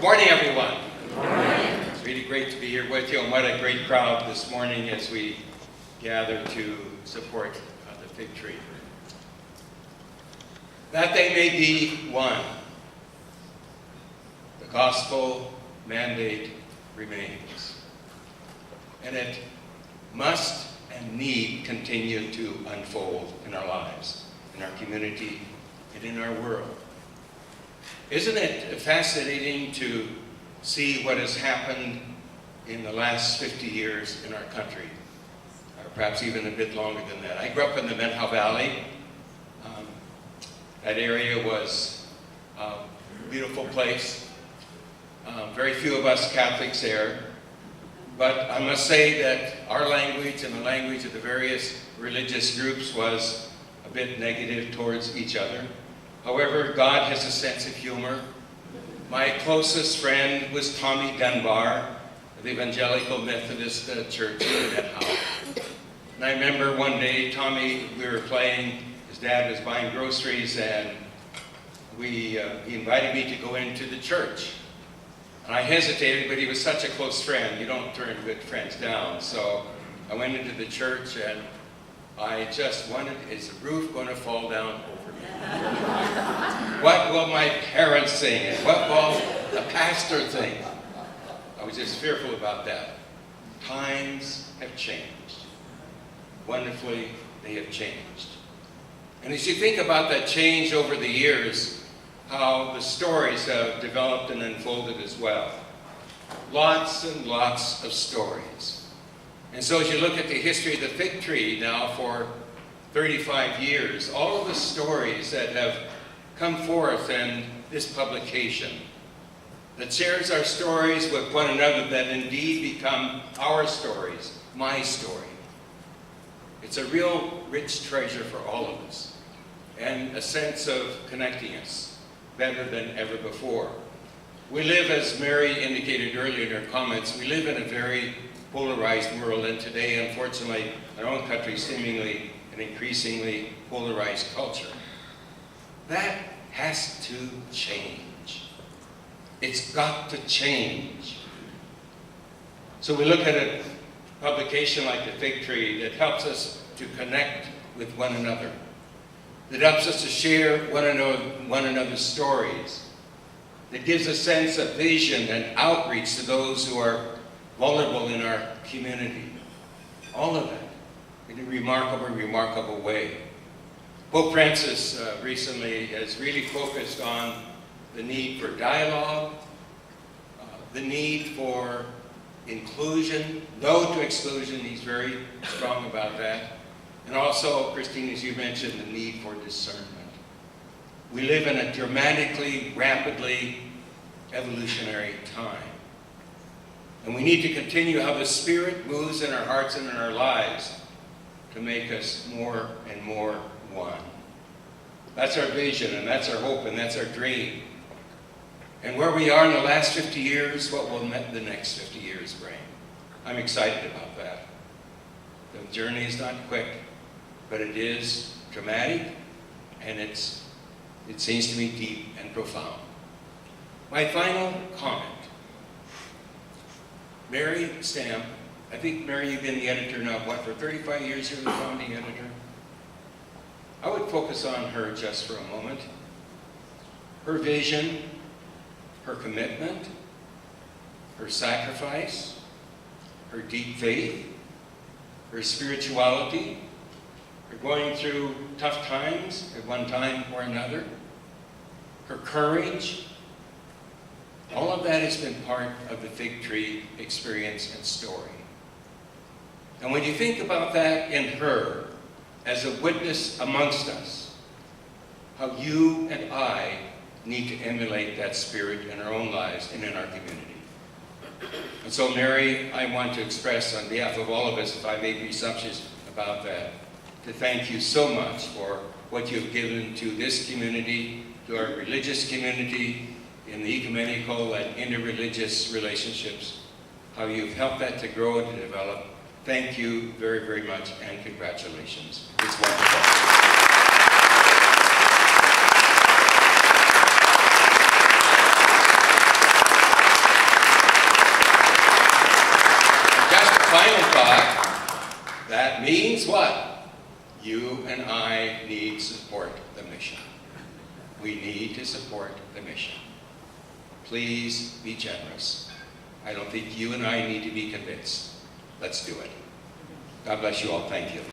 morning, everyone. Good morning. It's really great to be here with you, and what a great crowd this morning as we gather to support the fig tree. That they may be one. The gospel mandate remains, and it must and need continue to unfold in our lives, in our community, and in our world. Isn't it fascinating to see what has happened in the last 50 years in our country, or perhaps even a bit longer than that? I grew up in the Menhau Valley. That area was a beautiful place. Very few of us Catholics there. But I must say that our language and the language of the various religious groups was a bit negative towards each other. However, God has a sense of humor. My closest friend was Tommy Dunbar of the Evangelical Methodist Church in Menhau. And I remember one day, Tommy, we were playing, his dad was buying groceries, and he invited me to go into the church. And I hesitated, but he was such a close friend. You don't turn good friends down. So I went into the church, and I just wondered, is the roof going to fall down over me? What will my parents think? What will the pastor think? I was just fearful about that. Times have changed. Wonderfully, they have changed. And as you think about that change over the years, how the stories have developed and unfolded as well. Lots and lots of stories. And so as you look at the history of the fig tree now for 35 years, all of the stories that have come forth in this publication that shares our stories with one another that indeed become our stories, my story. It's a real rich treasure for all of us and a sense of connecting us better than ever before. We live, as Mary indicated earlier in her comments, we live in a very polarized world, and today, unfortunately, our own country seemingly an increasingly polarized culture. That has to change. It's got to change. So we look at a publication like the Fig Tree that helps us to connect with one another, that helps us to share one another's stories, that gives a sense of vision and outreach to those who are vulnerable in our community. All of that in a remarkable, remarkable way. Pope Francis recently has really focused on the need for dialogue, the need for inclusion, no to exclusion. He's very strong about that. And also, Christine, as you mentioned, the need for discernment. We live in a dramatically, rapidly evolutionary time. And we need to continue how the Spirit moves in our hearts and in our lives to make us more and more one. That's our vision, and that's our hope, and that's our dream. And where we are in the last 50 years, what will the next 50 years bring? I'm excited about that. The journey is not quick, but it is dramatic, and it seems to me deep and profound. My final comment. Mary Stamp, I think, Mary, you've been the editor now, what, for 35 years you're the founding editor? I would focus on her just for a moment. Her vision, her commitment, her sacrifice, her deep faith, her spirituality, her going through tough times at one time or another, her courage, all of that has been part of the Fig Tree experience and story. And when you think about that in her as a witness amongst us, how you and I need to emulate that spirit in our own lives and in our community. And so, Mary, I want to express on behalf of all of us, if I may be presumptuous about that, to thank you so much for what you've given to this community, to our religious community, in the ecumenical and interreligious relationships, how you've helped that to grow and to develop. Thank you very, very much, and congratulations. It's wonderful. That means what? You and I need to support the mission. We need to support the mission. Please be generous. I don't think you and I need to be convinced. Let's do it. God bless you all. Thank you.